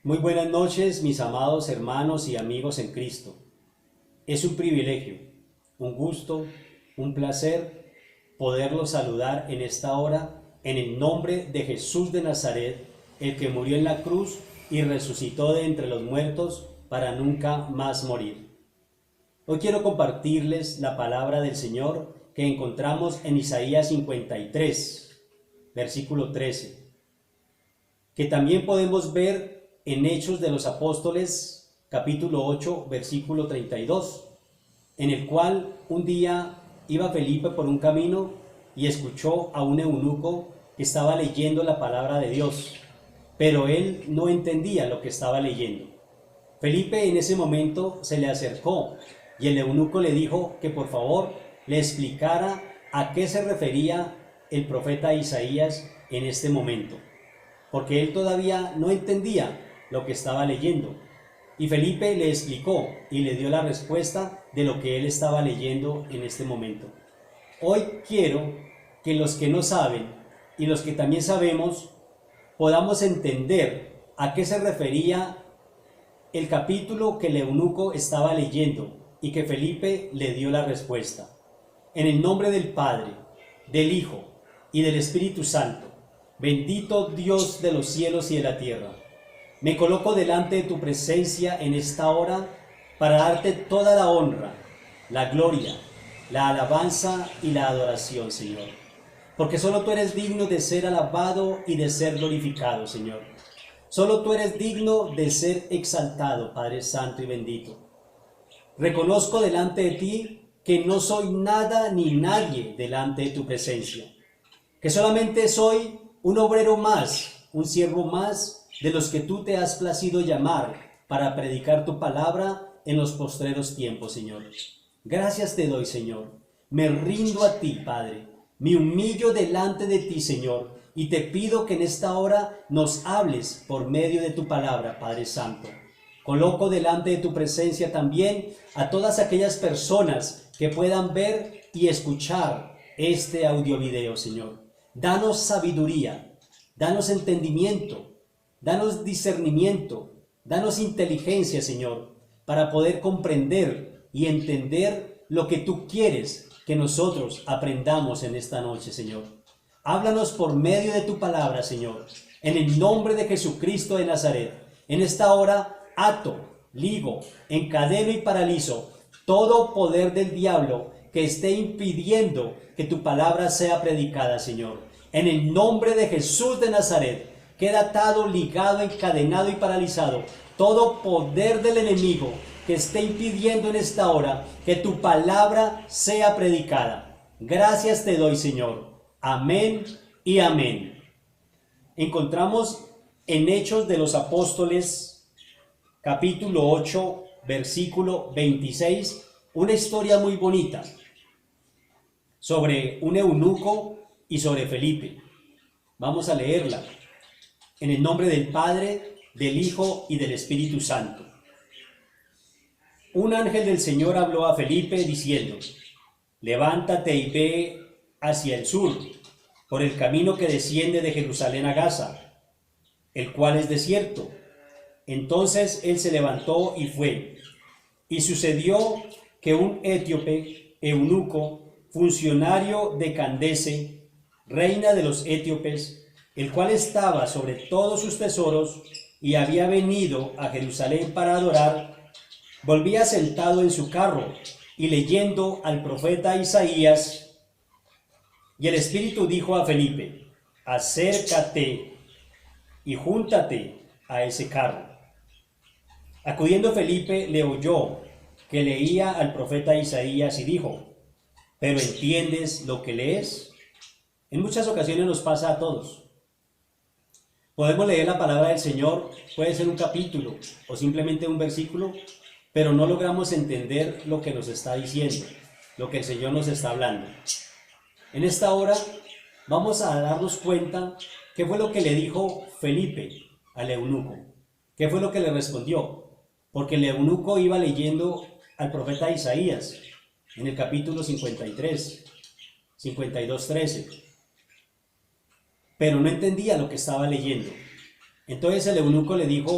Muy buenas noches, mis amados hermanos y amigos en Cristo. Es un privilegio, un gusto, un placer poderlos saludar en esta hora en el nombre de Jesús de Nazaret, el que murió en la cruz y resucitó de entre los muertos para nunca más morir. Hoy quiero compartirles la palabra del Señor que encontramos en Isaías 53, versículo 13, que también podemos ver en Hechos de los Apóstoles, capítulo 8, versículo 32, en el cual un día iba Felipe por un camino y escuchó a un eunuco que estaba leyendo la palabra de Dios, pero él no entendía lo que estaba leyendo. Felipe en ese momento se le acercó y el eunuco le dijo que por favor le explicara a qué se refería el profeta Isaías en este momento, porque él todavía no entendía lo que estaba leyendo. Y Felipe le explicó y le dio la respuesta de lo que él estaba leyendo en este momento. Hoy quiero que los que no saben y los que también sabemos podamos entender a qué se refería el capítulo que el eunuco estaba leyendo y que Felipe le dio la respuesta. En el nombre del Padre, del Hijo y del Espíritu Santo, bendito Dios de los cielos y de la tierra, me coloco delante de tu presencia en esta hora para darte toda la honra, la gloria, la alabanza y la adoración, Señor. Porque solo tú eres digno de ser alabado y de ser glorificado, Señor. Solo tú eres digno de ser exaltado, Padre Santo y bendito. Reconozco delante de ti que no soy nada ni nadie delante de tu presencia, que solamente soy un obrero más, un siervo más de los que tú te has placido llamar para predicar tu palabra en los postreros tiempos, Señor. Gracias te doy, Señor. Me rindo a ti, Padre. Me humillo delante de ti, Señor, y te pido que en esta hora nos hables por medio de tu palabra, Padre Santo. Coloco delante de tu presencia también a todas aquellas personas que puedan ver y escuchar este audio video, Señor. Danos sabiduría, danos entendimiento, danos discernimiento, danos inteligencia, Señor, para poder comprender y entender lo que tú quieres que nosotros aprendamos en esta noche, Señor. Háblanos por medio de tu palabra, Señor, en el nombre de Jesucristo de Nazaret. En esta hora ato, ligo, encadeno y paralizo todo poder del diablo que esté impidiendo que tu palabra sea predicada, Señor. En el nombre de Jesús de Nazaret, queda atado, ligado, encadenado y paralizado todo poder del enemigo que esté impidiendo en esta hora que tu palabra sea predicada. Gracias te doy, Señor. Amén y amén. Encontramos en Hechos de los Apóstoles, capítulo 8, versículo 26, una historia muy bonita sobre un eunuco y sobre Felipe. Vamos a leerla. En el nombre del Padre, del Hijo y del Espíritu Santo. Un ángel del Señor habló a Felipe diciendo: levántate y ve hacia el sur, por el camino que desciende de Jerusalén a Gaza, el cual es desierto. Entonces él se levantó y fue. Y sucedió que un etíope, eunuco, funcionario de Candace, reina de los etíopes, el cual estaba sobre todos sus tesoros y había venido a Jerusalén para adorar, volvía sentado en su carro y leyendo al profeta Isaías. Y el Espíritu dijo a Felipe: acércate y júntate a ese carro. Acudiendo Felipe le oyó que leía al profeta Isaías y dijo: ¿pero entiendes lo que lees? En muchas ocasiones nos pasa a todos. Podemos leer la palabra del Señor, puede ser un capítulo o simplemente un versículo, pero no logramos entender lo que nos está diciendo, lo que el Señor nos está hablando. En esta hora vamos a darnos cuenta qué fue lo que le dijo Felipe al eunuco, qué fue lo que le respondió, porque el eunuco iba leyendo al profeta Isaías en el capítulo 53, 52:13. Pero no entendía lo que estaba leyendo. Entonces el eunuco le dijo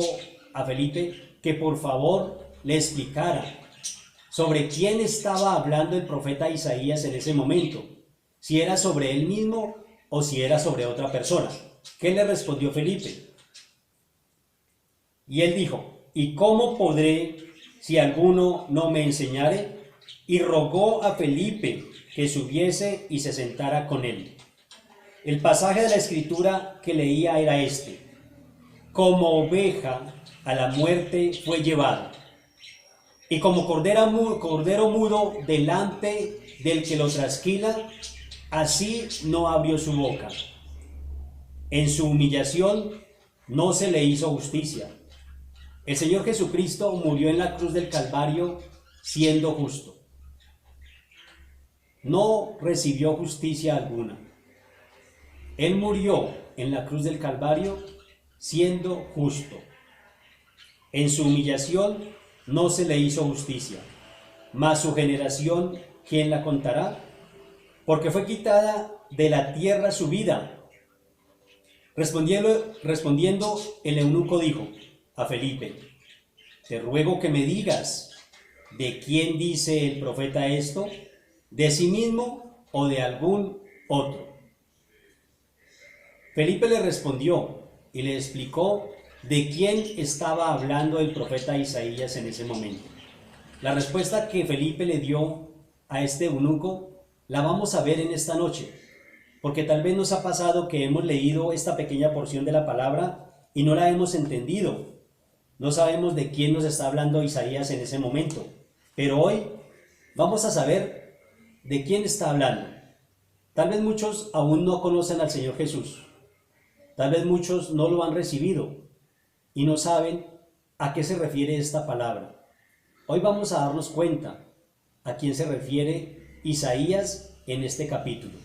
a Felipe que por favor le explicara sobre quién estaba hablando el profeta Isaías en ese momento, si era sobre él mismo o si era sobre otra persona. ¿Qué le respondió Felipe? Y él dijo: ¿y cómo podré si alguno no me enseñare? Y rogó a Felipe que subiese y se sentara con él. El pasaje de la escritura que leía era este: como oveja a la muerte fue llevado, y como cordero mudo delante del que lo trasquila, así no abrió su boca. En su humillación no se le hizo justicia. El Señor Jesucristo murió en la cruz del Calvario siendo justo. No recibió justicia alguna. Él murió en la cruz del Calvario siendo justo. En su humillación no se le hizo justicia. Mas su generación, ¿quién la contará? Porque fue quitada de la tierra su vida. Respondiendo, el eunuco dijo a Felipe: te ruego que me digas, ¿de quién dice el profeta esto? ¿De sí mismo o de algún otro? Felipe le respondió y le explicó de quién estaba hablando el profeta Isaías en ese momento. La respuesta que Felipe le dio a este eunuco la vamos a ver en esta noche, porque tal vez nos ha pasado que hemos leído esta pequeña porción de la palabra y no la hemos entendido. No sabemos de quién nos está hablando Isaías en ese momento, pero hoy vamos a saber de quién está hablando. Tal vez muchos aún no conocen al Señor Jesús. Tal vez muchos no lo han recibido y no saben a qué se refiere esta palabra. Hoy vamos a darnos cuenta a quién se refiere Isaías en este capítulo.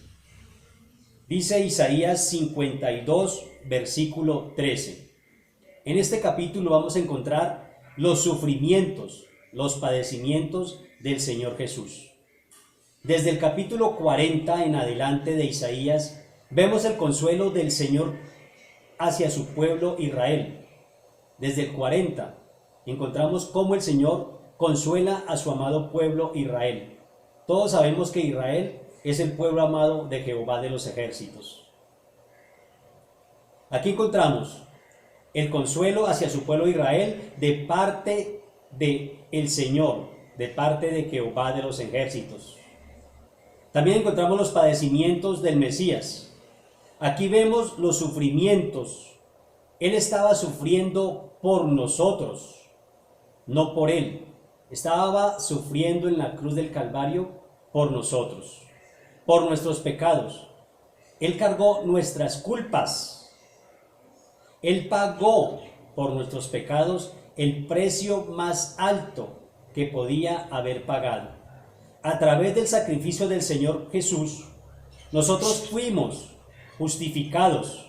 Dice Isaías 52, versículo 13. En este capítulo vamos a encontrar los sufrimientos, los padecimientos del Señor Jesús. Desde el capítulo 40 en adelante de Isaías, vemos el consuelo del Señor hacia su pueblo Israel. Desde el 40 encontramos cómo el Señor consuela a su amado pueblo Israel. Todos sabemos que Israel es el pueblo amado de Jehová de los ejércitos. Aquí encontramos el consuelo hacia su pueblo Israel de parte del Señor, de parte de Jehová de los ejércitos. También encontramos los padecimientos del Mesías. Aquí vemos los sufrimientos. Él estaba sufriendo por nosotros, no por él. Estaba sufriendo en la cruz del Calvario por nosotros, por nuestros pecados. Él cargó nuestras culpas. Él pagó por nuestros pecados el precio más alto que podía haber pagado. A través del sacrificio del Señor Jesús, nosotros fuimos justificados.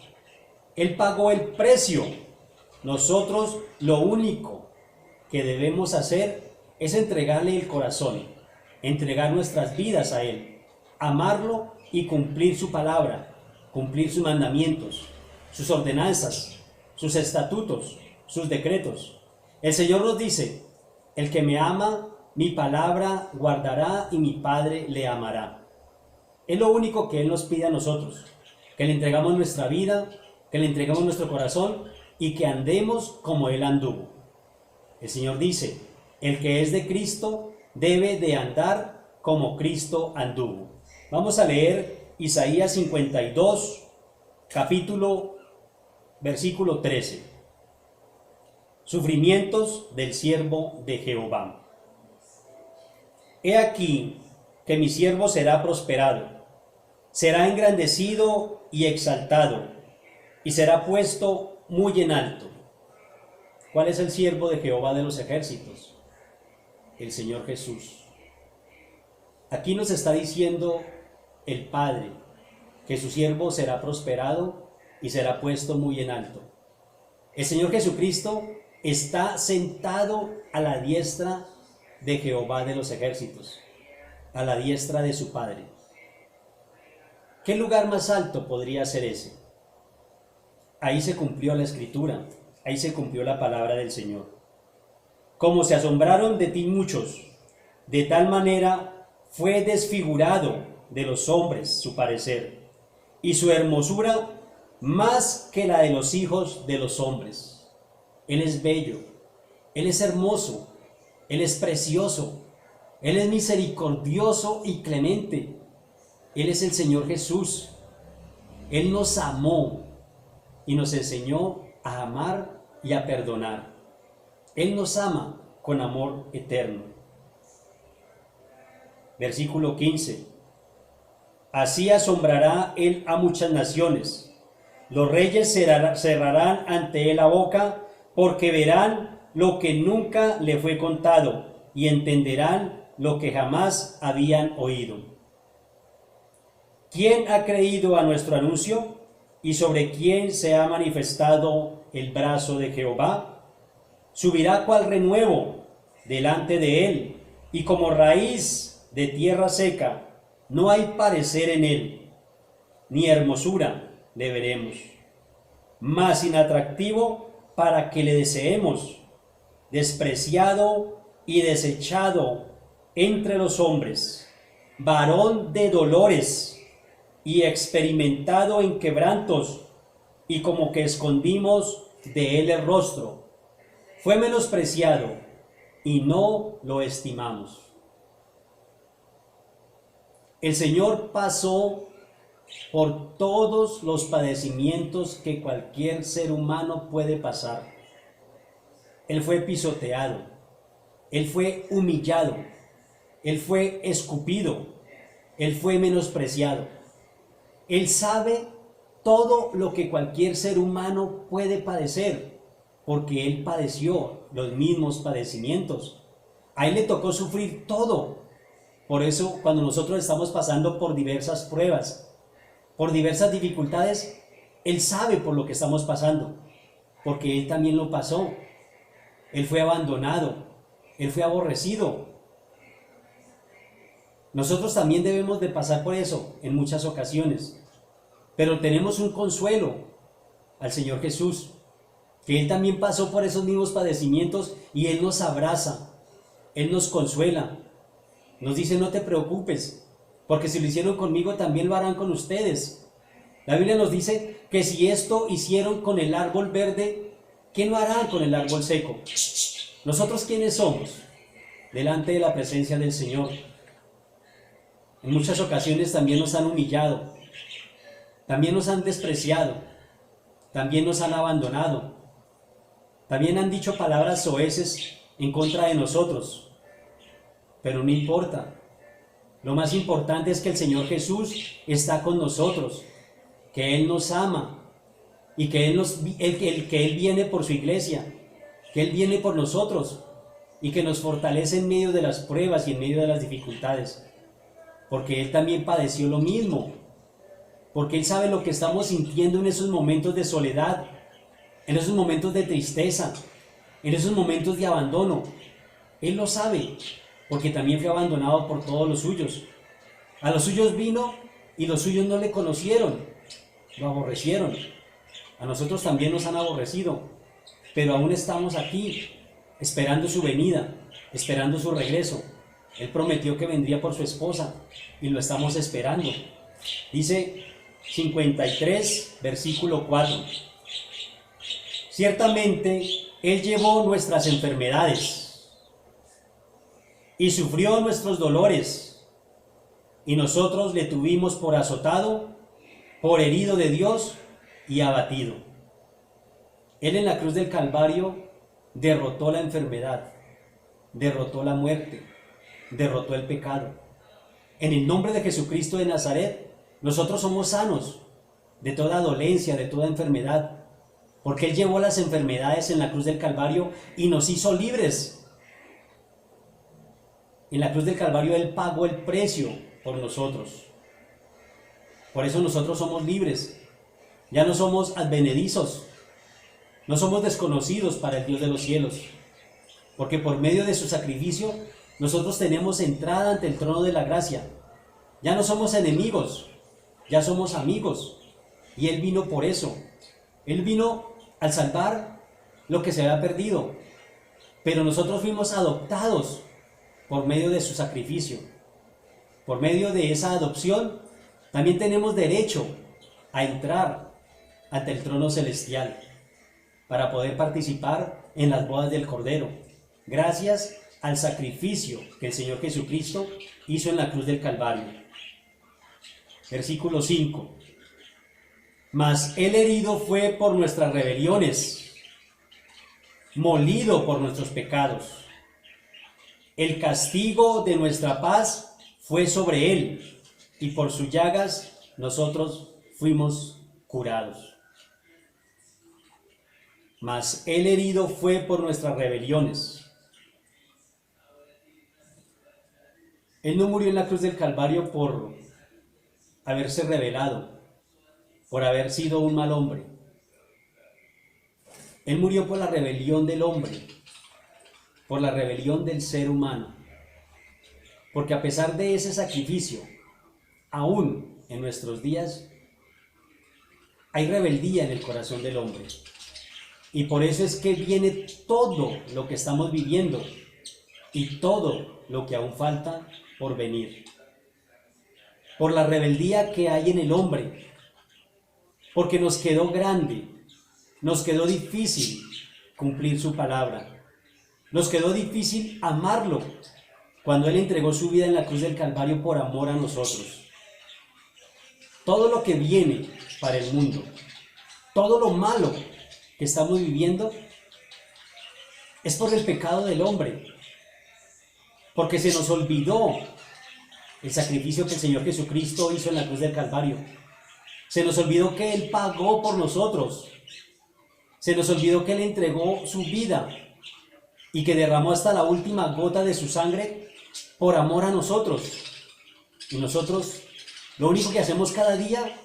Él pagó el precio. Nosotros lo único que debemos hacer es entregarle el corazón, entregar nuestras vidas a Él, amarlo y cumplir su palabra, cumplir sus mandamientos, sus ordenanzas, sus estatutos, sus decretos. El Señor nos dice: el que me ama, mi palabra guardará y mi Padre le amará. Es lo único que Él nos pide a nosotros, que le entregamos nuestra vida, que le entregamos nuestro corazón y que andemos como Él anduvo. El Señor dice: el que es de Cristo debe de andar como Cristo anduvo. Vamos a leer Isaías 52, versículo 13. Sufrimientos del siervo de Jehová. He aquí que mi siervo será prosperado, será engrandecido y exaltado, y será puesto muy en alto. ¿Cuál es el siervo de Jehová de los ejércitos? El Señor Jesús. Aquí nos está diciendo el Padre que su siervo será prosperado y será puesto muy en alto. El Señor Jesucristo está sentado a la diestra de Jehová de los ejércitos, a la diestra de su Padre. ¿Qué lugar más alto podría ser ese? Ahí se cumplió la Escritura, ahí se cumplió la palabra del Señor. Como se asombraron de ti muchos, de tal manera fue desfigurado de los hombres su parecer, y su hermosura más que la de los hijos de los hombres. Él es bello, Él es hermoso, Él es precioso, Él es misericordioso y clemente. Él es el Señor Jesús. Él nos amó y nos enseñó a amar y a perdonar. Él nos ama con amor eterno. Versículo 15. Así asombrará Él a muchas naciones. Los reyes cerrarán ante Él la boca, porque verán lo que nunca le fue contado y entenderán lo que jamás habían oído. ¿Quién ha creído a nuestro anuncio? ¿Y sobre quién se ha manifestado el brazo de Jehová? Subirá cual renuevo delante de él, y como raíz de tierra seca, no hay parecer en él, ni hermosura le veremos. Más inatractivo para que le deseemos, despreciado y desechado entre los hombres, varón de dolores y experimentado en quebrantos, y como que escondimos de él el rostro. Fue menospreciado y no lo estimamos. El Señor pasó por todos los padecimientos que cualquier ser humano puede pasar. Él fue pisoteado, Él fue humillado, Él fue escupido, Él fue menospreciado. Él sabe todo lo que cualquier ser humano puede padecer, porque Él padeció los mismos padecimientos. A Él le tocó sufrir todo. Por eso, cuando nosotros estamos pasando por diversas pruebas, por diversas dificultades, Él sabe por lo que estamos pasando, porque Él también lo pasó. Él fue abandonado, Él fue aborrecido. Nosotros también debemos de pasar por eso en muchas ocasiones, pero tenemos un consuelo al Señor Jesús, que Él también pasó por esos mismos padecimientos y Él nos abraza, Él nos consuela, nos dice: no te preocupes, porque si lo hicieron conmigo también lo harán con ustedes. La Biblia nos dice que si esto hicieron con el árbol verde, ¿qué no harán con el árbol seco? ¿Nosotros quiénes somos delante de la presencia del Señor? En muchas ocasiones también nos han humillado, también nos han despreciado, también nos han abandonado, también han dicho palabras soeces en contra de nosotros, pero no importa. Lo más importante es que el Señor Jesús está con nosotros, que Él nos ama y que Él viene por su iglesia, que Él viene por nosotros y que nos fortalece en medio de las pruebas y en medio de las dificultades, porque Él también padeció lo mismo, porque Él sabe lo que estamos sintiendo en esos momentos de soledad, en esos momentos de tristeza, en esos momentos de abandono. Él lo sabe, porque también fue abandonado por todos los suyos. A los suyos vino y los suyos no le conocieron, lo aborrecieron. A nosotros también nos han aborrecido, pero aún estamos aquí, esperando su venida, esperando su regreso. Él prometió que vendría por su esposa y lo estamos esperando. Dice 53, versículo 4. Ciertamente Él llevó nuestras enfermedades y sufrió nuestros dolores, y nosotros le tuvimos por azotado, por herido de Dios y abatido. Él en la cruz del Calvario derrotó la enfermedad, derrotó la muerte, derrotó el pecado. En el nombre de Jesucristo de Nazaret, nosotros somos sanos de toda dolencia, de toda enfermedad, porque Él llevó las enfermedades en la cruz del Calvario y nos hizo libres. En la cruz del Calvario Él pagó el precio por nosotros. Por eso nosotros somos libres. Ya no somos advenedizos, no somos desconocidos para el Dios de los cielos, porque por medio de su sacrificio nosotros tenemos entrada ante el trono de la gracia. Ya no somos enemigos, ya somos amigos. Y Él vino por eso. Él vino al salvar lo que se había perdido, pero nosotros fuimos adoptados por medio de su sacrificio. Por medio de esa adopción, también tenemos derecho a entrar ante el trono celestial para poder participar en las bodas del Cordero, gracias al sacrificio que el Señor Jesucristo hizo en la cruz del Calvario. Versículo 5. Mas Él herido fue por nuestras rebeliones, molido por nuestros pecados. El castigo de nuestra paz fue sobre Él, y por sus llagas nosotros fuimos curados. Mas Él herido fue por nuestras rebeliones. Él no murió en la cruz del Calvario por haberse rebelado, por haber sido un mal hombre. Él murió por la rebelión del hombre, por la rebelión del ser humano. Porque a pesar de ese sacrificio, aún en nuestros días, hay rebeldía en el corazón del hombre. Y por eso es que viene todo lo que estamos viviendo y todo lo que aún falta por venir. Por la rebeldía que hay en el hombre. Porque nos quedó grande, nos quedó difícil cumplir su palabra. Nos quedó difícil amarlo cuando Él entregó su vida en la cruz del Calvario por amor a nosotros. Todo lo que viene para el mundo, todo lo malo que estamos viviendo, es por el pecado del hombre. Porque se nos olvidó el sacrificio que el Señor Jesucristo hizo en la cruz del Calvario. Se nos olvidó que Él pagó por nosotros. Se nos olvidó que Él entregó su vida y que derramó hasta la última gota de su sangre por amor a nosotros. Y nosotros lo único que hacemos cada día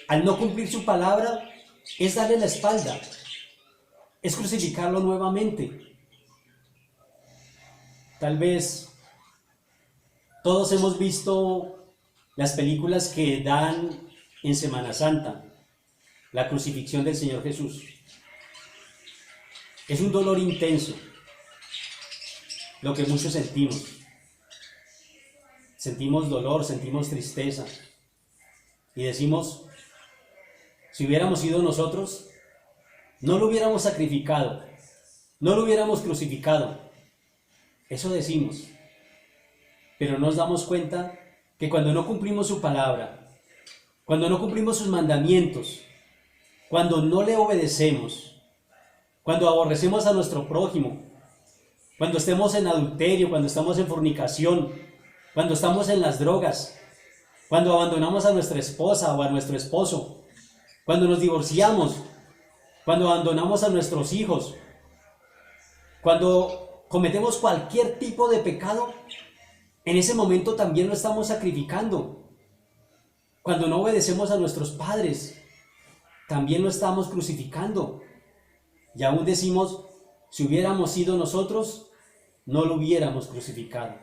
al no cumplir su palabra es darle la espalda, es crucificarlo nuevamente. Tal vez todos hemos visto las películas que dan en Semana Santa, la crucifixión del Señor Jesús. Es un dolor intenso lo que muchos sentimos. Sentimos dolor, sentimos tristeza y decimos, si hubiéramos sido nosotros, no lo hubiéramos sacrificado, no lo hubiéramos crucificado. Eso decimos, pero nos damos cuenta que cuando no cumplimos su palabra, cuando no cumplimos sus mandamientos, cuando no le obedecemos, cuando aborrecemos a nuestro prójimo, cuando estemos en adulterio, cuando estamos en fornicación, cuando estamos en las drogas, cuando abandonamos a nuestra esposa o a nuestro esposo, cuando nos divorciamos, cuando abandonamos a nuestros hijos, cuando cometemos cualquier tipo de pecado, en ese momento también lo estamos sacrificando. Cuando no obedecemos a nuestros padres, también lo estamos crucificando. Y aún decimos, si hubiéramos sido nosotros, no lo hubiéramos crucificado.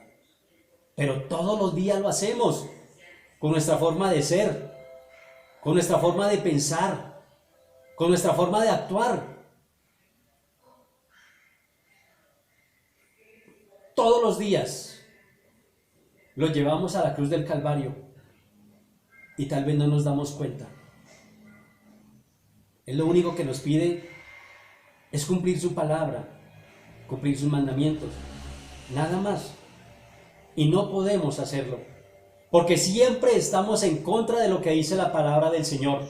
Pero todos los días lo hacemos, con nuestra forma de ser, con nuestra forma de pensar, con nuestra forma de actuar. Todos los días lo llevamos a la cruz del Calvario. Y tal vez no nos damos cuenta. Él lo único que nos pide es cumplir su palabra, cumplir sus mandamientos, nada más. Y no podemos hacerlo, porque siempre estamos en contra de lo que dice la palabra del Señor.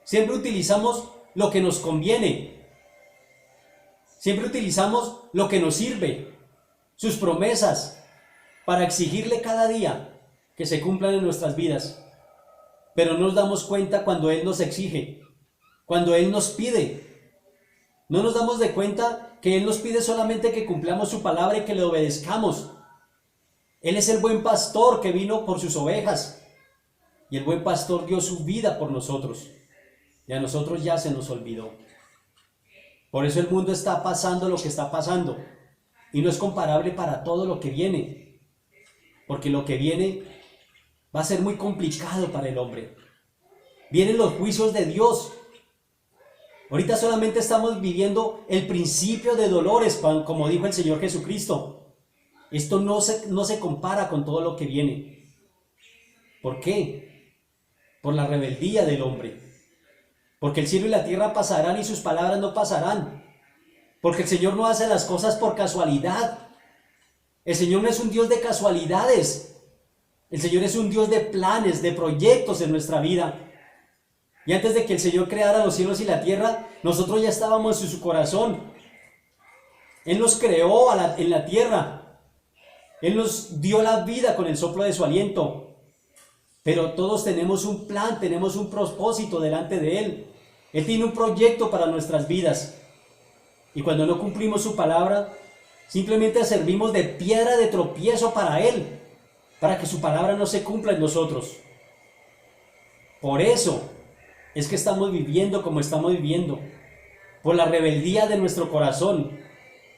Siempre utilizamos lo que nos conviene. Siempre utilizamos lo que nos sirve, sus promesas, para exigirle cada día que se cumplan en nuestras vidas. Pero no nos damos cuenta cuando Él nos exige, cuando Él nos pide. No nos damos de cuenta que Él nos pide solamente que cumplamos su palabra y que le obedezcamos. Él es el buen pastor que vino por sus ovejas. Y el buen pastor dio su vida por nosotros. Y a nosotros ya se nos olvidó. Por eso el mundo está pasando lo que está pasando. Y no es comparable para todo lo que viene. Porque lo que viene va a ser muy complicado para el hombre. Vienen los juicios de Dios. Ahorita solamente estamos viviendo el principio de dolores, como dijo el Señor Jesucristo. Esto no se compara con todo lo que viene. ¿Por qué? Por la rebeldía del hombre. Porque el cielo y la tierra pasarán y sus palabras no pasarán. Porque el Señor no hace las cosas por casualidad. El Señor no es un Dios de casualidades. El Señor es un Dios de planes, de proyectos en nuestra vida. Y antes de que el Señor creara los cielos y la tierra, nosotros ya estábamos en su corazón. Él nos creó en la tierra. Él nos dio la vida con el soplo de su aliento. Pero todos tenemos un plan, tenemos un propósito delante de Él. Él tiene un proyecto para nuestras vidas. Y cuando no cumplimos su palabra, simplemente servimos de piedra de tropiezo para Él, para que su palabra no se cumpla en nosotros. Por eso es que estamos viviendo como estamos viviendo, por la rebeldía de nuestro corazón,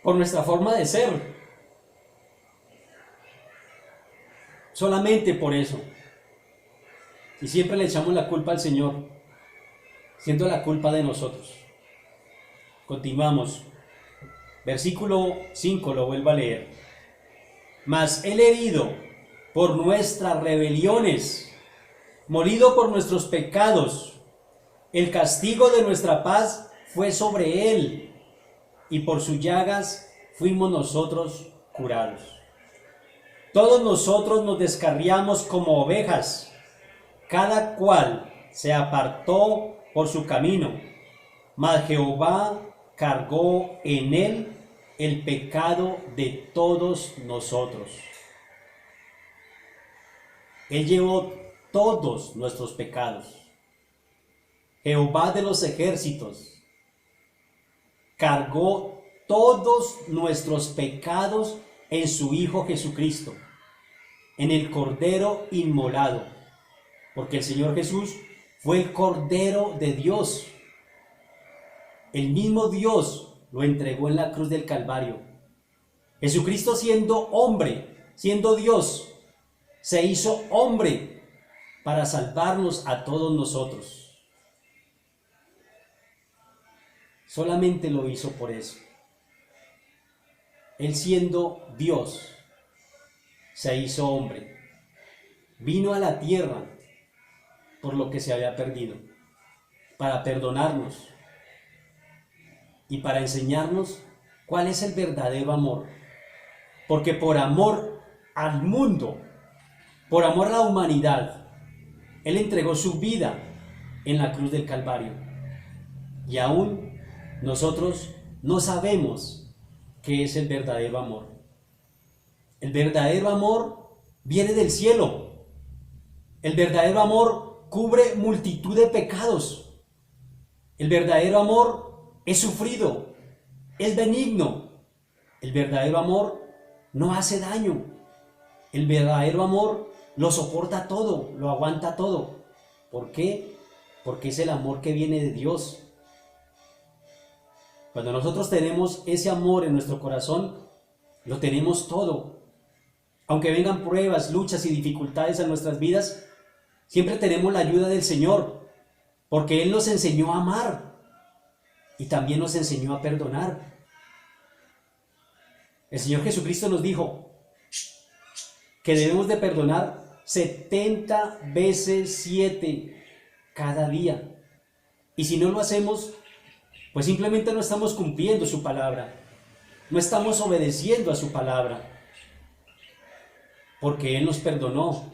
por nuestra forma de ser. Solamente por eso. Y siempre le echamos la culpa al Señor, siendo la culpa de nosotros. Continuamos. Versículo 5, lo vuelvo a leer. Mas Él herido por nuestras rebeliones, molido por nuestros pecados, el castigo de nuestra paz fue sobre Él, y por sus llagas fuimos nosotros curados. Todos nosotros nos descarriamos como ovejas, cada cual se apartó por su camino, mas Jehová cargó en Él el pecado de todos nosotros. Él llevó todos nuestros pecados. Jehová de los ejércitos cargó todos nuestros pecados en su Hijo Jesucristo, en el Cordero inmolado, porque el Señor Jesús fue el Cordero de Dios. El mismo Dios lo entregó en la cruz del Calvario. Jesucristo, siendo hombre, siendo Dios, se hizo hombre para salvarnos a todos nosotros. Solamente lo hizo por eso. Él, siendo Dios, se hizo hombre. Vino a la tierra por lo que se había perdido, para perdonarnos y para enseñarnos cuál es el verdadero amor. Porque por amor al mundo, por amor a la humanidad, Él entregó su vida en la cruz del Calvario. Y aún nosotros no sabemos qué es el verdadero amor. El verdadero amor viene del cielo. El verdadero amor cubre multitud de pecados. El verdadero amor es sufrido, es benigno. El verdadero amor no hace daño. El verdadero amor lo soporta todo, lo aguanta todo. ¿Por qué? Porque es el amor que viene de Dios. Cuando nosotros tenemos ese amor en nuestro corazón, lo tenemos todo. Aunque vengan pruebas, luchas y dificultades a nuestras vidas, siempre tenemos la ayuda del Señor, porque Él nos enseñó a amar y también nos enseñó a perdonar. El Señor Jesucristo nos dijo que debemos de perdonar 70 veces 7 cada día. Y si no lo hacemos, pues simplemente no estamos cumpliendo su palabra, no estamos obedeciendo a su palabra, porque Él nos perdonó.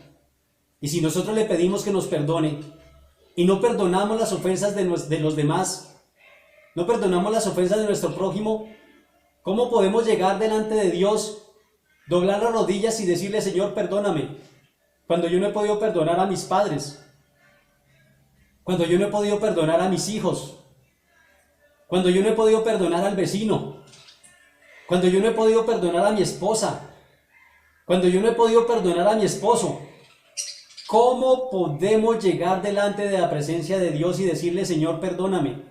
Y si nosotros le pedimos que nos perdone y no perdonamos las ofensas de los demás, no perdonamos las ofensas de nuestro prójimo, ¿cómo podemos llegar delante de Dios, doblar las rodillas y decirle: Señor, perdóname, cuando yo no he podido perdonar a mis padres, cuando yo no he podido perdonar a mis hijos, cuando yo no he podido perdonar al vecino, cuando yo no he podido perdonar a mi esposa, cuando yo no he podido perdonar a mi esposo? ¿Cómo podemos llegar delante de la presencia de Dios y decirle: Señor, perdóname?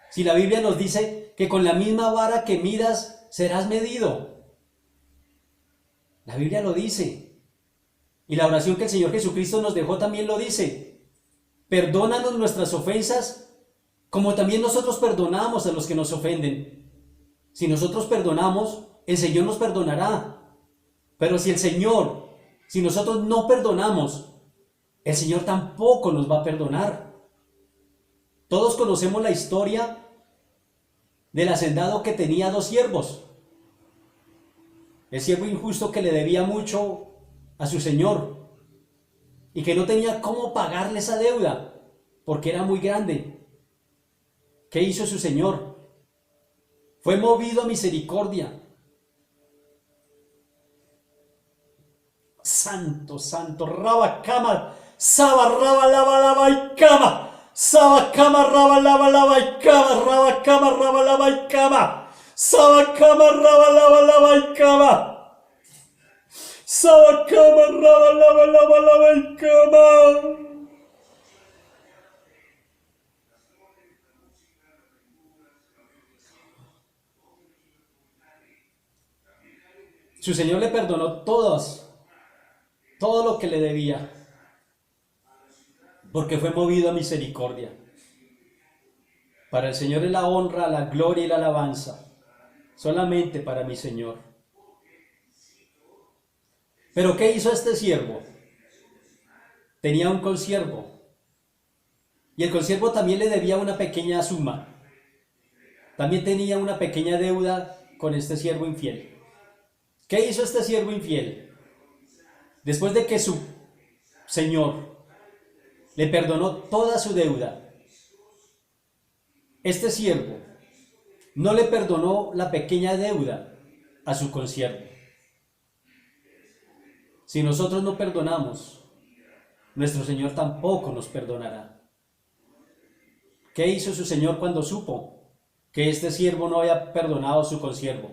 Si la Biblia nos dice que con la misma vara que midas serás medido. La Biblia lo dice. Y la oración que el Señor Jesucristo nos dejó también lo dice. Perdónanos nuestras ofensas, como también nosotros perdonamos a los que nos ofenden. Si nosotros perdonamos, el Señor nos perdonará. Pero si nosotros no perdonamos, el Señor tampoco nos va a perdonar. Todos conocemos la historia del hacendado que tenía 2 siervos. El siervo injusto que le debía mucho a su señor y que no tenía cómo pagarle esa deuda porque era muy grande. ¿Qué hizo su señor? Fue movido a misericordia. Santo, santo, Rabacama, Saba, Raba, Lava, Lava y Cama. Saba, Cama, Raba, Lava, Lava y Cama. Rabacama, Raba, Lava y Cama. Saba, Cama, Raba, Lava, Lava y Cama. Saba, Cama, Raba, Lava, Lava, Lava y Cama. Su Señor le perdonó todo lo que le debía, porque fue movido a misericordia. Para el Señor es la honra, la gloria y la alabanza, solamente para mi Señor. Pero ¿qué hizo este siervo? Tenía un consiervo, y el consiervo también le debía una pequeña suma. También tenía una pequeña deuda con este siervo infiel. ¿Qué hizo este siervo infiel? Después de que su señor le perdonó toda su deuda, este siervo no le perdonó la pequeña deuda a su consiervo. Si nosotros no perdonamos, nuestro Señor tampoco nos perdonará. ¿Qué hizo su Señor cuando supo que este siervo no había perdonado a su consiervo?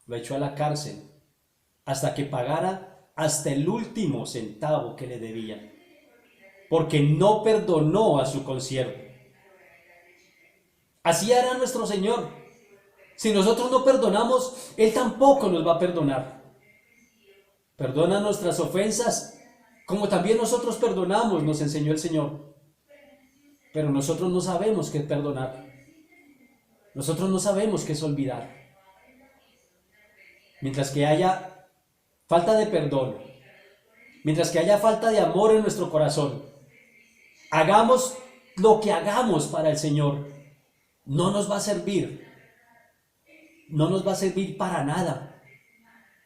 Lo echó a la cárcel hasta que pagara hasta el último centavo que le debía, porque no perdonó a su consiervo. Así hará nuestro Señor. Si nosotros no perdonamos, Él tampoco nos va a perdonar. Perdona nuestras ofensas, como también nosotros perdonamos, nos enseñó el Señor. Pero nosotros no sabemos qué es perdonar. Nosotros no sabemos qué es olvidar. Mientras que haya falta de perdón, mientras que haya falta de amor en nuestro corazón, hagamos lo que hagamos para el Señor, no nos va a servir. No nos va a servir para nada.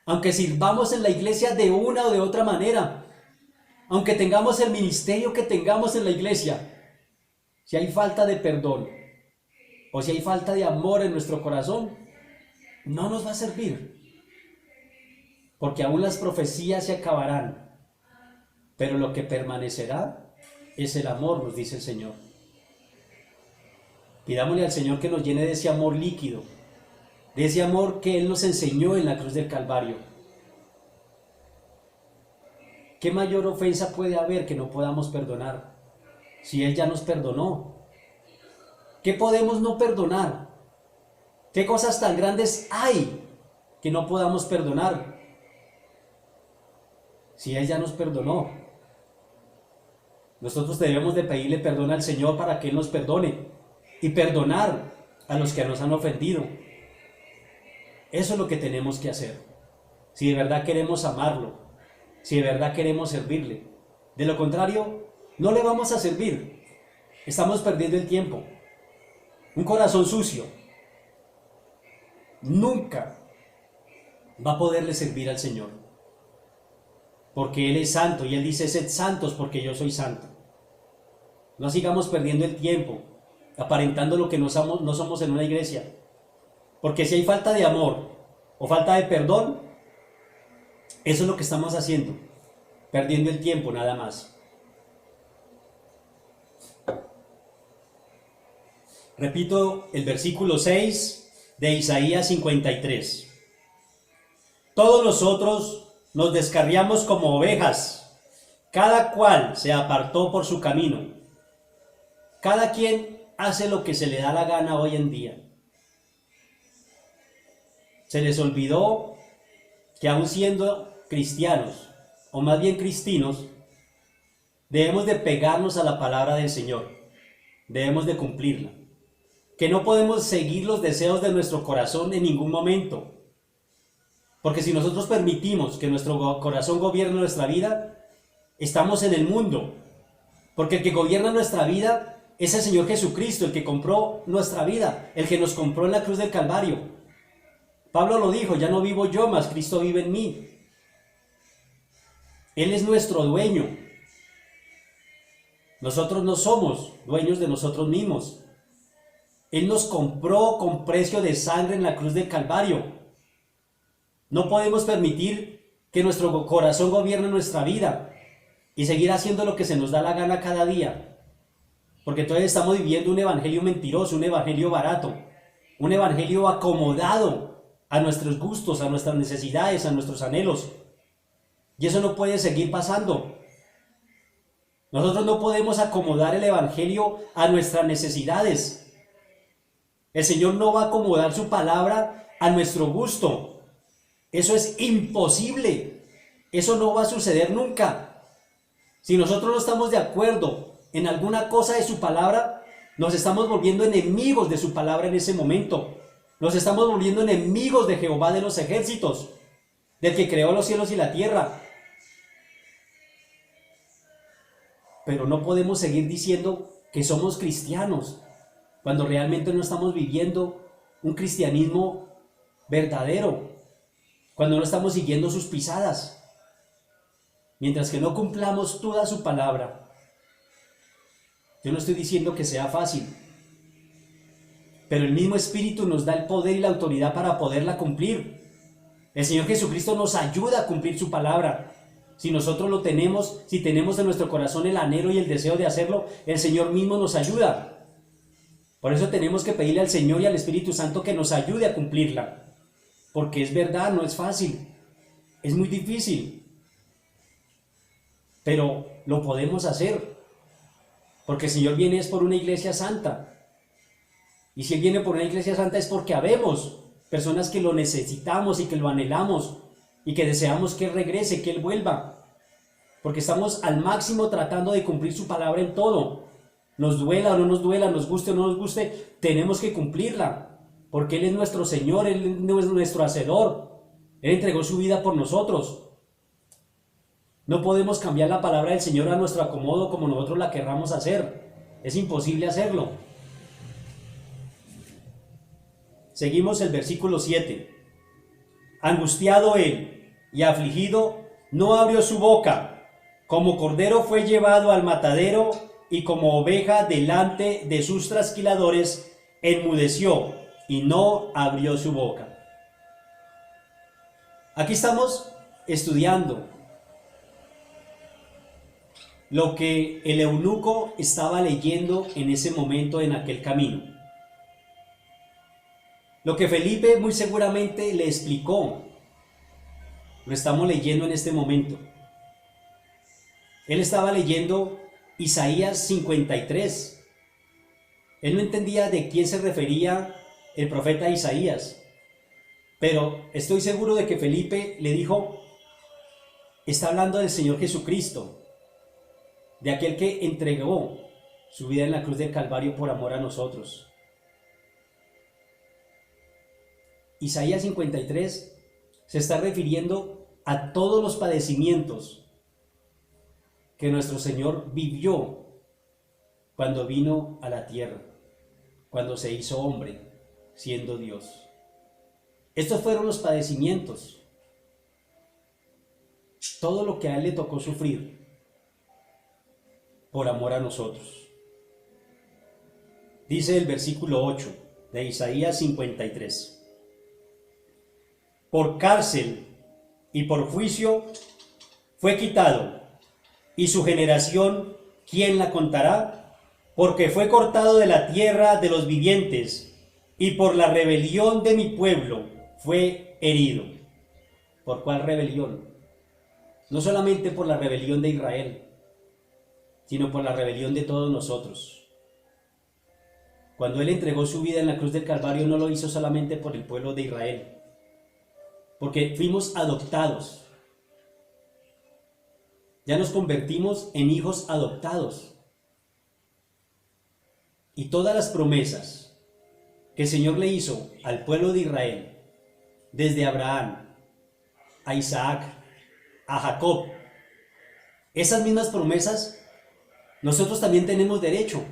Aunque sirvamos en la iglesia de una o de otra manera, aunque tengamos el ministerio que tengamos en la iglesia, si hay falta de perdón o si hay falta de amor en nuestro corazón, no nos va a servir. Porque aún las profecías se acabarán, pero lo que permanecerá es el amor, nos dice el Señor. Pidámosle al Señor que nos llene de ese amor líquido, de ese amor que Él nos enseñó en la cruz del Calvario. ¿Qué mayor ofensa puede haber que no podamos perdonar si Él ya nos perdonó? ¿Qué podemos no perdonar? ¿Qué cosas tan grandes hay que no podamos perdonar si Él ya nos perdonó? Nosotros debemos de pedirle perdón al Señor para que Él nos perdone y perdonar a los que nos han ofendido. Eso es lo que tenemos que hacer, si de verdad queremos amarlo, si de verdad queremos servirle. De lo contrario, no le vamos a servir. Estamos perdiendo el tiempo. Un corazón sucio nunca va a poderle servir al Señor, porque Él es santo y Él dice: sed santos porque yo soy santo. No sigamos perdiendo el tiempo aparentando lo que no somos en una iglesia, porque si hay falta de amor o falta de perdón, eso es lo que estamos haciendo, perdiendo el tiempo nada más. Repito el versículo 6 de Isaías 53. Todos nosotros nos descarriamos como ovejas, cada cual se apartó por su camino. Cada quien hace lo que se le da la gana hoy en día. Se les olvidó que aun siendo cristianos, o más bien cristinos, debemos de pegarnos a la palabra del Señor. debemos de cumplirla. Que no podemos seguir los deseos de nuestro corazón en ningún momento. Porque si nosotros permitimos que nuestro corazón gobierne nuestra vida, estamos en el mundo. Porque el que gobierna nuestra vida es el Señor Jesucristo, el que compró nuestra vida, el que nos compró en la cruz del Calvario. Pablo lo dijo, ya no vivo yo, mas Cristo vive en mí. Él es nuestro dueño. Nosotros no somos dueños de nosotros mismos. Él nos compró con precio de sangre en la cruz del Calvario. No podemos permitir que nuestro corazón gobierne nuestra vida y seguir haciendo lo que se nos da la gana cada día. Porque entonces estamos viviendo un evangelio mentiroso, un evangelio barato, un evangelio acomodado a nuestros gustos, a nuestras necesidades, a nuestros anhelos. Y eso no puede seguir pasando. Nosotros no podemos acomodar el evangelio a nuestras necesidades. El Señor no va a acomodar su palabra a nuestro gusto. Eso es imposible. Eso no va a suceder nunca. Si nosotros no estamos de acuerdo en alguna cosa de su palabra, nos estamos volviendo enemigos de su palabra en ese momento. Nos estamos volviendo enemigos de Jehová de los ejércitos, del que creó los cielos y la tierra. Pero no podemos seguir diciendo que somos cristianos cuando realmente no estamos viviendo un cristianismo verdadero, cuando no estamos siguiendo sus pisadas. Mientras que no cumplamos toda su palabra. Yo no estoy diciendo que sea fácil, pero el mismo Espíritu nos da el poder y la autoridad para poderla cumplir. El Señor Jesucristo nos ayuda a cumplir su palabra. Si nosotros lo tenemos, si tenemos en nuestro corazón el anhelo y el deseo de hacerlo, el Señor mismo nos ayuda. Por eso tenemos que pedirle al Señor y al Espíritu Santo que nos ayude a cumplirla. Porque es verdad, no es fácil, es muy difícil. Pero lo podemos hacer. Porque el Señor viene es por una iglesia santa. Y si Él viene por una iglesia santa es porque habemos personas que lo necesitamos y que lo anhelamos y que deseamos que Él regrese, que Él vuelva. Porque estamos al máximo tratando de cumplir su palabra en todo. Nos duela o no nos duela, nos guste o no nos guste, tenemos que cumplirla. Porque Él es nuestro Señor, Él es nuestro Hacedor. Él entregó su vida por nosotros. No podemos cambiar la palabra del Señor a nuestro acomodo como nosotros la querramos hacer. Es imposible hacerlo. Seguimos el versículo 7. Angustiado él y afligido, no abrió su boca. Como cordero fue llevado al matadero y como oveja delante de sus trasquiladores, enmudeció y no abrió su boca. Aquí estamos estudiando lo que el eunuco estaba leyendo en ese momento en aquel camino. Lo que Felipe muy seguramente le explicó, lo estamos leyendo en este momento. Él estaba leyendo Isaías 53. Él no entendía de quién se refería el profeta Isaías, pero estoy seguro de que Felipe le dijo, está hablando del Señor Jesucristo, de aquel que entregó su vida en la cruz del Calvario por amor a nosotros. Isaías 53 se está refiriendo a todos los padecimientos que nuestro Señor vivió cuando vino a la tierra, cuando se hizo hombre, siendo Dios. Estos fueron los padecimientos, todo lo que a Él le tocó sufrir por amor a nosotros. Dice el versículo 8 de Isaías 53. Por cárcel y por juicio fue quitado, y su generación, ¿quién la contará? Porque fue cortado de la tierra de los vivientes, y por la rebelión de mi pueblo fue herido. ¿Por cuál rebelión? No solamente por la rebelión de Israel, sino por la rebelión de todos nosotros. Cuando Él entregó su vida en la cruz del Calvario, no lo hizo solamente por el pueblo de Israel, porque fuimos adoptados. Ya nos convertimos en hijos adoptados. y todas las promesas que el Señor le hizo al pueblo de Israel, desde Abraham, a Isaac, a Jacob, esas mismas promesas nosotros también tenemos derecho,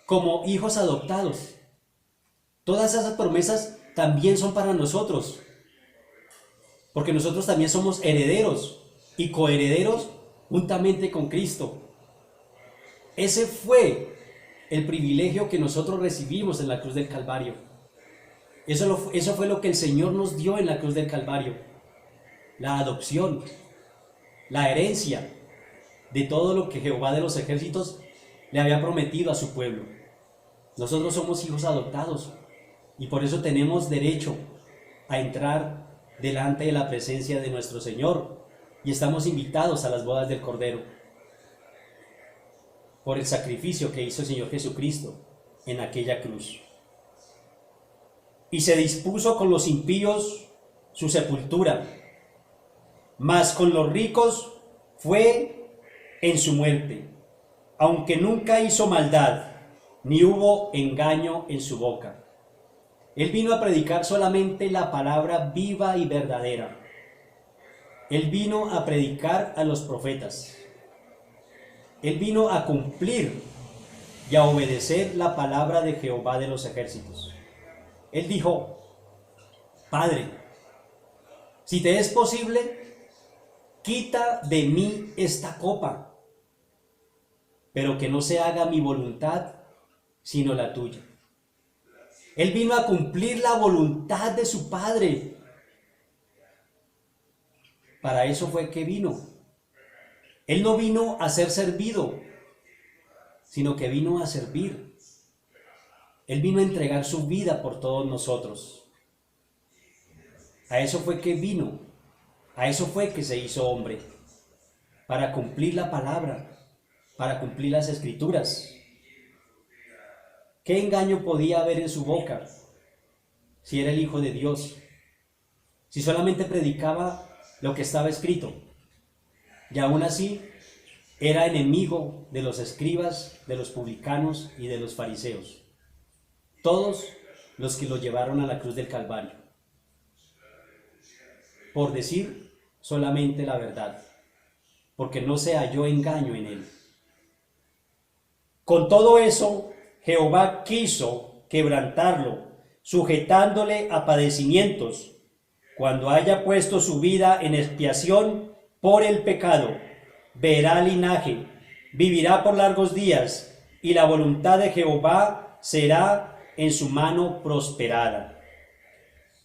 como hijos adoptados. Todas esas promesas también son para nosotros, porque nosotros también somos herederos y coherederos juntamente con Cristo. Ese fue el privilegio que nosotros recibimos en la cruz del Calvario. Eso fue lo que el Señor nos dio en la cruz del Calvario. La adopción, la herencia de todo lo que Jehová de los ejércitos le había prometido a su pueblo. Nosotros somos hijos adoptados y por eso tenemos derecho a entrar delante de la presencia de nuestro Señor y estamos invitados a las bodas del Cordero por el sacrificio que hizo el Señor Jesucristo en aquella cruz. Y se dispuso con los impíos su sepultura, mas con los ricos fue en su muerte, aunque nunca hizo maldad, ni hubo engaño en su boca. Él vino a predicar solamente la palabra viva y verdadera. Él vino a predicar a los profetas. Él vino a cumplir y a obedecer la palabra de Jehová de los ejércitos. Él dijo: Padre, si te es posible, quita de mí esta copa, pero que no se haga mi voluntad, sino la tuya. Él vino a cumplir la voluntad de su Padre. Para eso fue que vino. Él no vino a ser servido, sino que vino a servir. Él vino a entregar su vida por todos nosotros. A eso fue que vino. A eso fue que se hizo hombre. Para cumplir la palabra, para cumplir las escrituras. ¿Qué engaño podía haber en su boca si era el Hijo de Dios? Si solamente predicaba lo que estaba escrito. Y aún así era enemigo de los escribas, de los publicanos y de los fariseos. Todos los que lo llevaron a la cruz del Calvario. Por decir solamente la verdad. Porque no se halló engaño en él. Con todo eso, Jehová quiso quebrantarlo, sujetándole a padecimientos, cuando haya puesto su vida en expiación por el pecado. Verá linaje, vivirá por largos días, y la voluntad de Jehová será en su mano prosperada.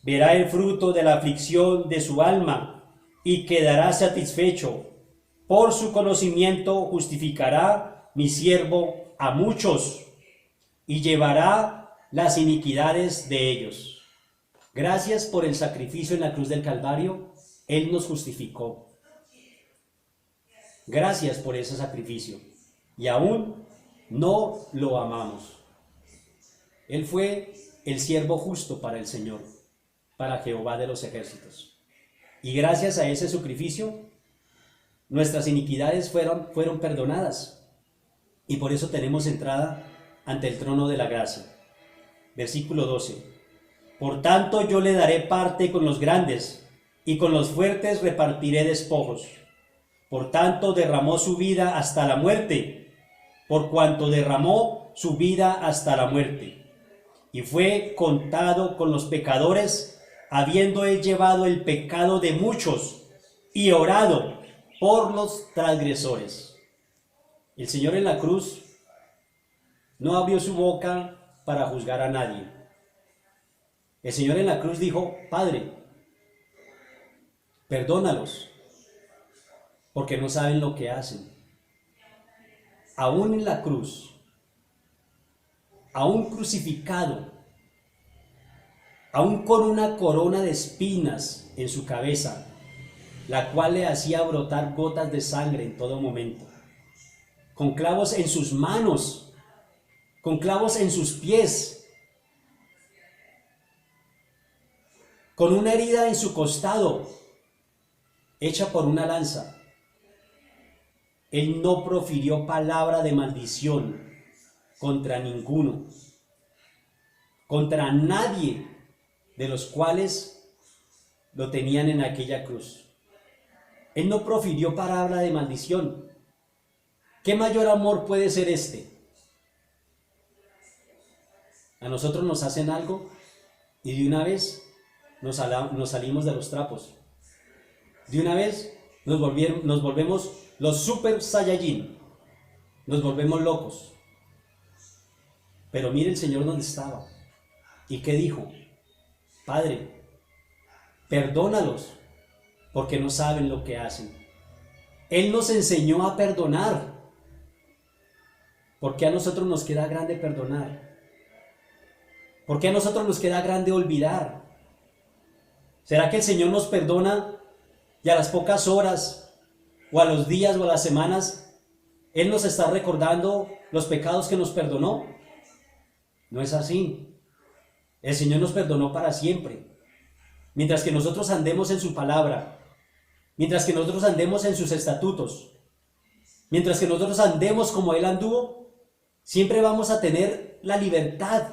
Verá el fruto de la aflicción de su alma, y quedará satisfecho. Por su conocimiento justificará mi siervo a muchos, y llevará las iniquidades de ellos. Gracias por el sacrificio en la cruz del Calvario, Él nos justificó. Gracias por ese sacrificio. Y aún no lo amamos. Él fue el siervo justo para el Señor, para Jehová de los ejércitos. Y gracias a ese sacrificio, nuestras iniquidades fueron perdonadas. Y por eso tenemos entrada ante el trono de la gracia. Versículo 12. Por tanto yo le daré parte con los grandes, y con los fuertes repartiré despojos. Por tanto derramó su vida hasta la muerte, por cuanto derramó su vida hasta la muerte. Y fue contado con los pecadores, habiendo él llevado el pecado de muchos, y orado por los transgresores. El Señor en la cruz no abrió su boca para juzgar a nadie. El Señor en la cruz dijo: Padre, perdónalos, porque no saben lo que hacen. Aún en la cruz, aún crucificado, aún con una corona de espinas en su cabeza, la cual le hacía brotar gotas de sangre en todo momento, con clavos en sus manos, con clavos en sus pies, con una herida en su costado, hecha por una lanza. Él no profirió palabra de maldición contra ninguno, contra nadie de los cuales lo tenían en aquella cruz. Él no profirió palabra de maldición. ¿Qué mayor amor puede ser este? A nosotros nos hacen algo y de una vez nos salimos de los trapos. De una vez nos volvemos los super saiyajin. Nos volvemos locos. Pero mire el Señor donde estaba. ¿Y qué dijo? Padre, perdónalos, porque no saben lo que hacen. Él nos enseñó a perdonar. ¿Por qué a nosotros nos queda grande perdonar? ¿Por qué a nosotros nos queda grande olvidar? ¿Será que el Señor nos perdona y a las pocas horas, o a los días, o a las semanas, Él nos está recordando los pecados que nos perdonó? No es así. El Señor nos perdonó para siempre. Mientras que nosotros andemos en su palabra, mientras que nosotros andemos en sus estatutos, mientras que nosotros andemos como Él anduvo, siempre vamos a tener la libertad,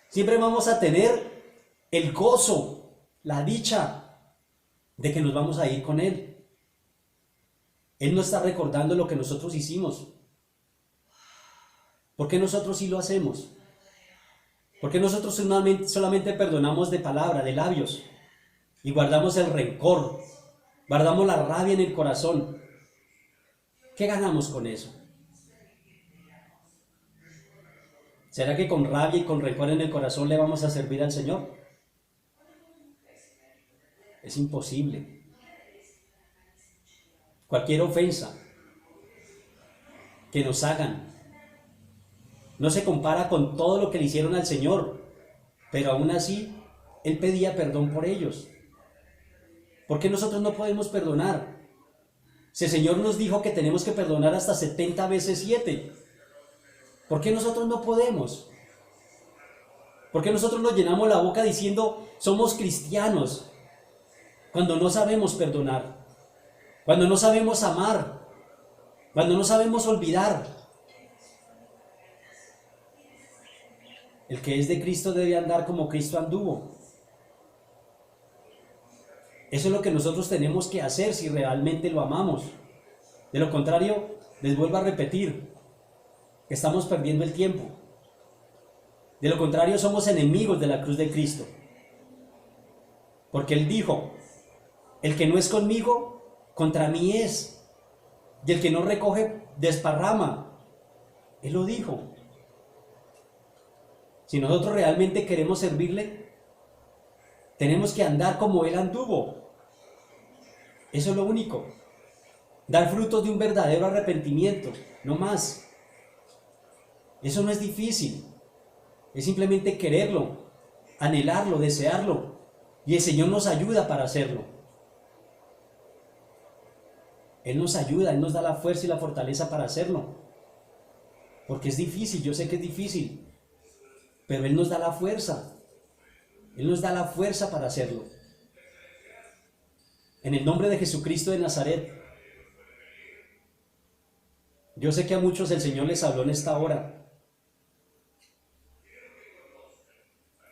siempre vamos a tener el gozo, la dicha de que nos vamos a ir con Él. Él no está recordando lo que nosotros hicimos. ¿Por qué nosotros sí lo hacemos? ¿Por qué nosotros solamente perdonamos de palabra, de labios, y guardamos el rencor, guardamos la rabia en el corazón? ¿Qué ganamos con eso? ¿Será que con rabia y con rencor en el corazón le vamos a servir al Señor? Es imposible. Cualquier ofensa que nos hagan no se compara con todo lo que le hicieron al Señor, pero aún así Él pedía perdón por ellos. ¿Por qué nosotros no podemos perdonar? Si el Señor nos dijo que tenemos que perdonar hasta 70 veces 7, ¿por qué nosotros no podemos? ¿Por qué nosotros nos llenamos la boca diciendo somos cristianos cuando no sabemos perdonar? Cuando no sabemos amar, cuando no sabemos olvidar. El que es de Cristo debe andar como Cristo anduvo. Eso es lo que nosotros tenemos que hacer si realmente lo amamos. De lo contrario, les vuelvo a repetir, estamos perdiendo el tiempo. De lo contrario, somos enemigos de la cruz de Cristo. Porque Él dijo, el que no es conmigo, contra mí es. Y el que no recoge, desparrama. Él lo dijo. Si nosotros realmente queremos servirle, tenemos que andar como Él anduvo. Eso es lo único. Dar frutos de un verdadero arrepentimiento, no más. Eso no es difícil. Es simplemente quererlo, anhelarlo, desearlo. Y el Señor nos ayuda para hacerlo. Él nos ayuda, Él nos da la fuerza y la fortaleza para hacerlo. Porque es difícil, yo sé que es difícil. Pero Él nos da la fuerza. Él nos da la fuerza para hacerlo. En el nombre de Jesucristo de Nazaret. Yo sé que a muchos el Señor les habló en esta hora.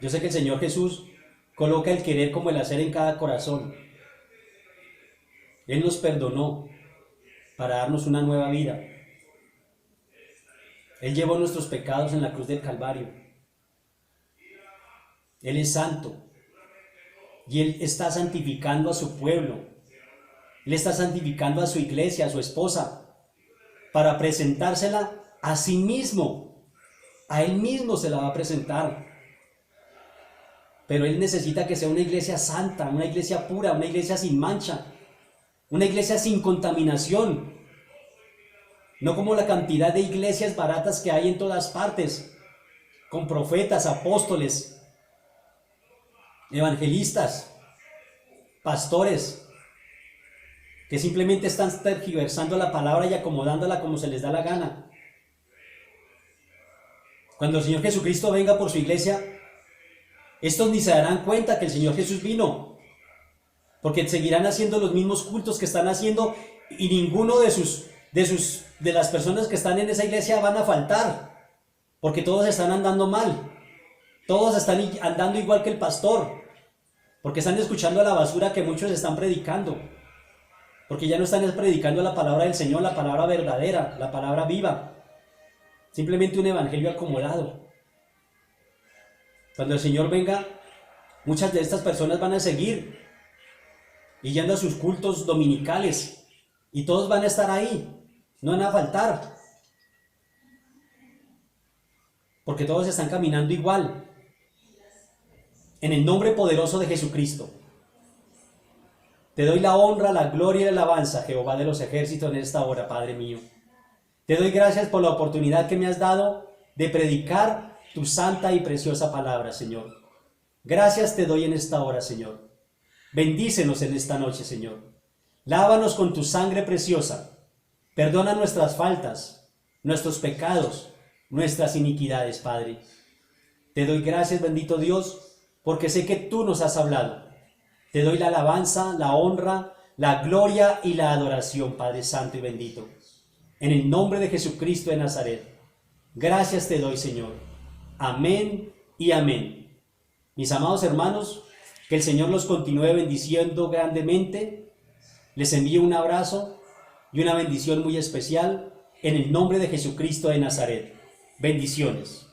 Yo sé que el Señor Jesús coloca el querer como el hacer en cada corazón. Él nos perdonó para darnos una nueva vida. Él llevó nuestros pecados en la cruz del Calvario. Él es santo. Y Él está santificando a su pueblo. Él está santificando a su iglesia, a su esposa, para presentársela a sí mismo. A Él mismo se la va a presentar. Pero Él necesita que sea una iglesia santa, una iglesia pura, una iglesia sin mancha, una iglesia sin contaminación. No como la cantidad de iglesias baratas que hay en todas partes, con profetas, apóstoles, evangelistas, pastores, que simplemente están tergiversando la palabra y acomodándola como se les da la gana. Cuando el Señor Jesucristo venga por su iglesia, estos ni se darán cuenta que el Señor Jesús vino, porque seguirán haciendo los mismos cultos que están haciendo y ninguno de las personas que están en esa iglesia van a faltar. porque todos están andando mal, todos están andando igual que el pastor, porque están escuchando la basura que muchos están predicando, porque ya no están predicando la palabra del Señor, la palabra verdadera, la palabra viva, simplemente un evangelio acomodado. Cuando el Señor venga, muchas de estas personas van a seguir yendo a sus cultos dominicales y todos van a estar ahí, no van a faltar, porque todos están caminando igual. En el nombre poderoso de Jesucristo, te doy la honra, la gloria y la alabanza, Jehová de los ejércitos, en esta hora, Padre mío. Te doy gracias por la oportunidad que me has dado de predicar tu santa y preciosa palabra, Señor. Gracias te doy en esta hora, Señor. Bendícenos en esta noche, Señor. Lávanos con tu sangre preciosa. Perdona nuestras faltas, nuestros pecados, nuestras iniquidades, Padre. Te doy gracias, bendito Dios, porque sé que tú nos has hablado. Te doy la alabanza, la honra, la gloria y la adoración, Padre Santo y bendito. En el nombre de Jesucristo de Nazaret. Gracias te doy, Señor. Amén y amén. Mis amados hermanos, que el Señor los continúe bendiciendo grandemente. Les envío un abrazo y una bendición muy especial en el nombre de Jesucristo de Nazaret. Bendiciones.